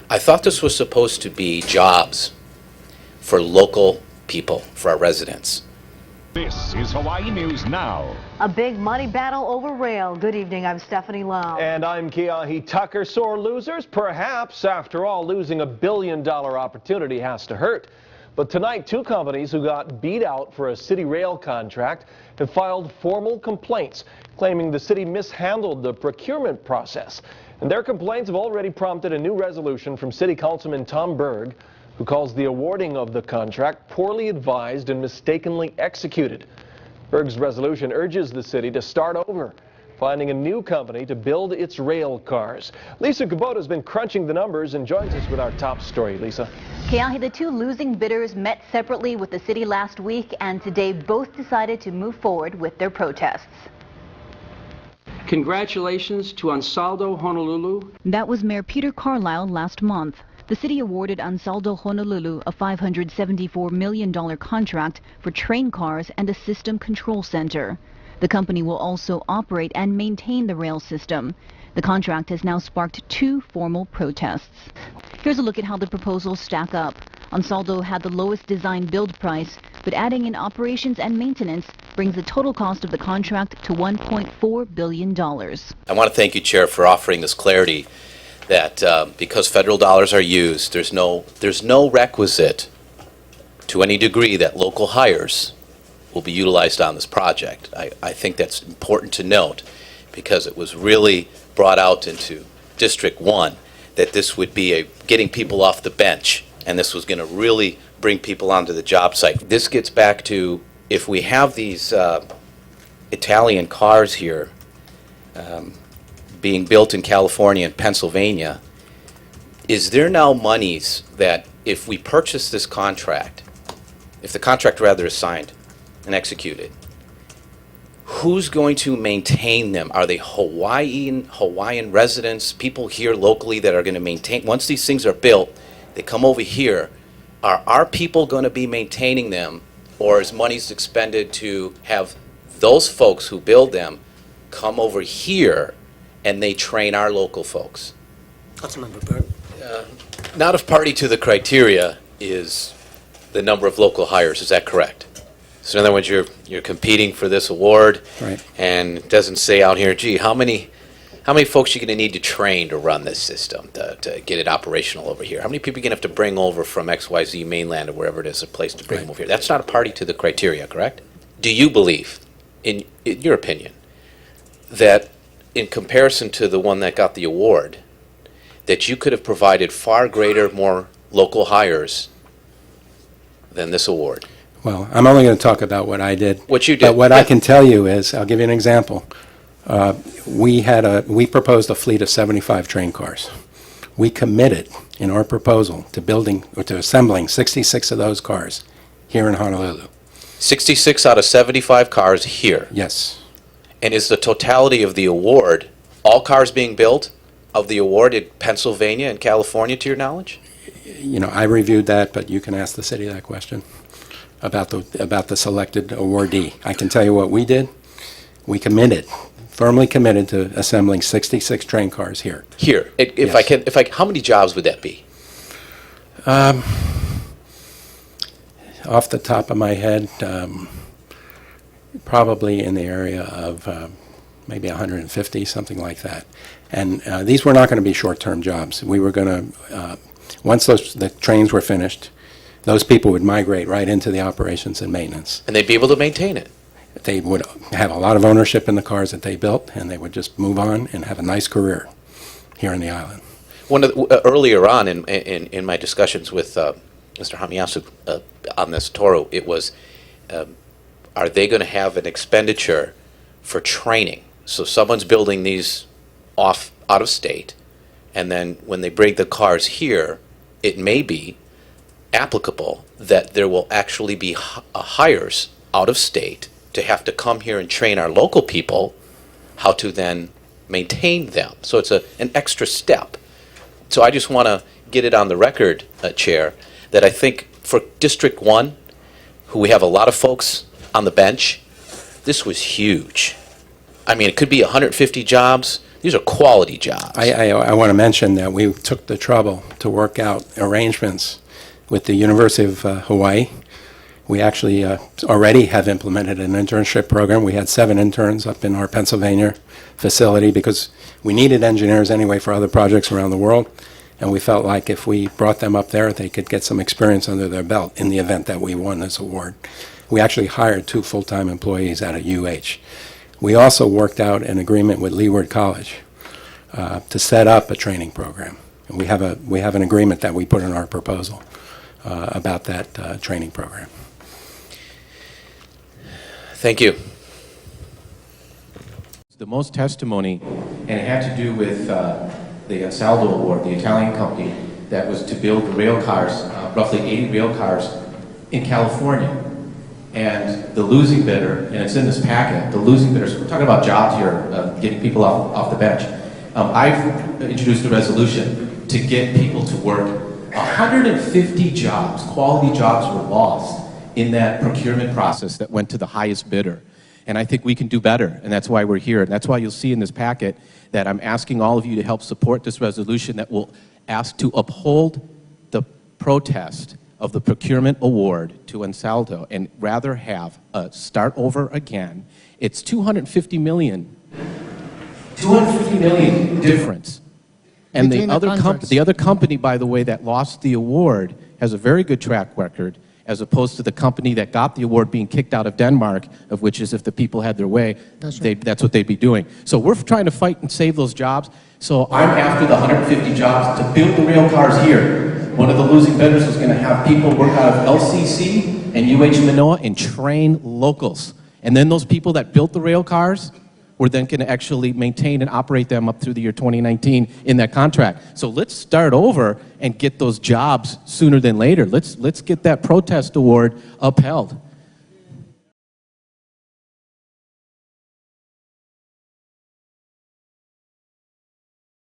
I thought this was supposed to be jobs for local people, for our residents. This is Hawaii News Now. A big money battle over rail. Good evening, I'm Stephanie Lau. And I'm Keahi Tucker. Sore losers? Perhaps. After all, losing $1 billion opportunity has to hurt. But tonight, two companies who got beat out for a city rail contract have filed formal complaints, claiming the city mishandled the procurement process. And their complaints have already prompted a new resolution from City Councilman Tom Berg, who calls the awarding of the contract poorly advised and mistakenly executed. Berg's resolution urges the city to start over, finding a new company to build its rail cars. Lisa Kubota has been crunching the numbers and joins us with our top story. Lisa. Keahi, the two losing bidders met separately with the city last week, and today both decided to move forward with their protests. Congratulations to Ansaldo Honolulu. That was Mayor Peter Carlisle last month. The city awarded Ansaldo Honolulu a $574 million contract for train cars and a system control center. The company will also operate and maintain the rail system. The contract has now sparked two formal protests. Here's a look at how the proposals stack up. Ansaldo had the lowest design build price, but adding in operations and maintenance brings the total cost of the contract to $1.4 billion. I want to thank you, Chair, for offering this clarity that because federal dollars are used, there's no requisite to any degree that local hires will be utilized on this project. I think that's important to note because it was really brought out into District 1 that this would be getting people off the bench, and this was going to really bring people onto the job site. This gets back to if we have these Italian cars here being built in California and Pennsylvania, is there now monies that if we purchase this contract, if the contract rather is signed and executed, who's going to maintain them? Are they Hawaiian residents, people here locally that are going to maintain? Once these things are built, they come over here. Are our people going to be maintaining them, or is monies expended to have those folks who build them come over here and they train our local folks? Councilmember Berg. Not if party to the criteria is the number of local hires. Is that correct? So in other words, you're competing for this award, Right. And it doesn't say out here, gee, how many folks are you going to need to train to run this system, to get it operational over here? How many people are you going to have to bring over from XYZ mainland or wherever it is, a place to bring them over here? That's not a party to the criteria, correct? Do you believe, in your opinion, that in comparison to the one that got the award, that you could have provided far greater, more local hires than this award? Well, I'm only going to talk about what I did. What you did. But what I can tell you is, I'll give you an example. We proposed a fleet of 75 train cars. We committed in our proposal to assembling 66 of those cars here in Honolulu. 66 out of 75 cars here. Yes. And is the totality of the award, all cars being built of the award in Pennsylvania and California, to your knowledge? You know, I reviewed that, but you can ask the city that question about the selected awardee. I can tell you what we did. We firmly committed to assembling 66 train cars here. Here, how many jobs would that be? Off the top of my head, probably in the area of maybe 150, something like that. And these were not going to be short-term jobs. We were going to, once the trains were finished, those people would migrate right into the operations and maintenance. And they'd be able to maintain it. They would have a lot of ownership in the cars that they built, and they would just move on and have a nice career here in the island. Earlier on in my discussions with Mr. Hamiyasu on this Toro, it was, are they going to have an expenditure for training? So someone's building these out of state, and then when they bring the cars here, it may be applicable that there will actually be hires out of state to have to come here and train our local people how to then maintain them. So it's an extra step. So I just want to get it on the record, Chair, that I think for District 1, who we have a lot of folks on the bench, this was huge. I mean, it could be 150 jobs. These are quality jobs. I want to mention that we took the trouble to work out arrangements with the University of Hawaii. We actually already have implemented an internship program. We had 7 interns up in our Pennsylvania facility because we needed engineers anyway for other projects around the world, and we felt like if we brought them up there, they could get some experience under their belt in the event that we won this award. We actually hired 2 full-time employees out of UH. We also worked out an agreement with Leeward College to set up a training program. And we have an agreement that we put in our proposal about that training program. Thank you. The most testimony, and it had to do with the Ansaldo Award, the Italian company that was to build rail cars, roughly 80 rail cars in California. And the losing bidder, and it's in this packet, the losing bidders, we're talking about jobs here, getting people off the bench. I've introduced a resolution to get people to work. 150 jobs, quality jobs were lost in that procurement process that went to the highest bidder. And I think we can do better, and that's why we're here. And that's why you'll see in this packet that I'm asking all of you to help support this resolution that will ask to uphold the protest of the procurement award to Ansaldo and rather have a start over again. It's $250 million difference. And the other company, by the way, that lost the award has a very good track record, as opposed to the company that got the award being kicked out of Denmark, of which is if the people had their way, that's what they'd be doing. So we're trying to fight and save those jobs. So I'm after the 150 jobs to build the rail cars here. One of the losing bidders was going to have people work out of LCC and UH Manoa and train locals. And then those people that built the rail cars were then going to actually maintain and operate them up through the year 2019 in that contract. So let's start over and get those jobs sooner than later. Let's get that protest award upheld.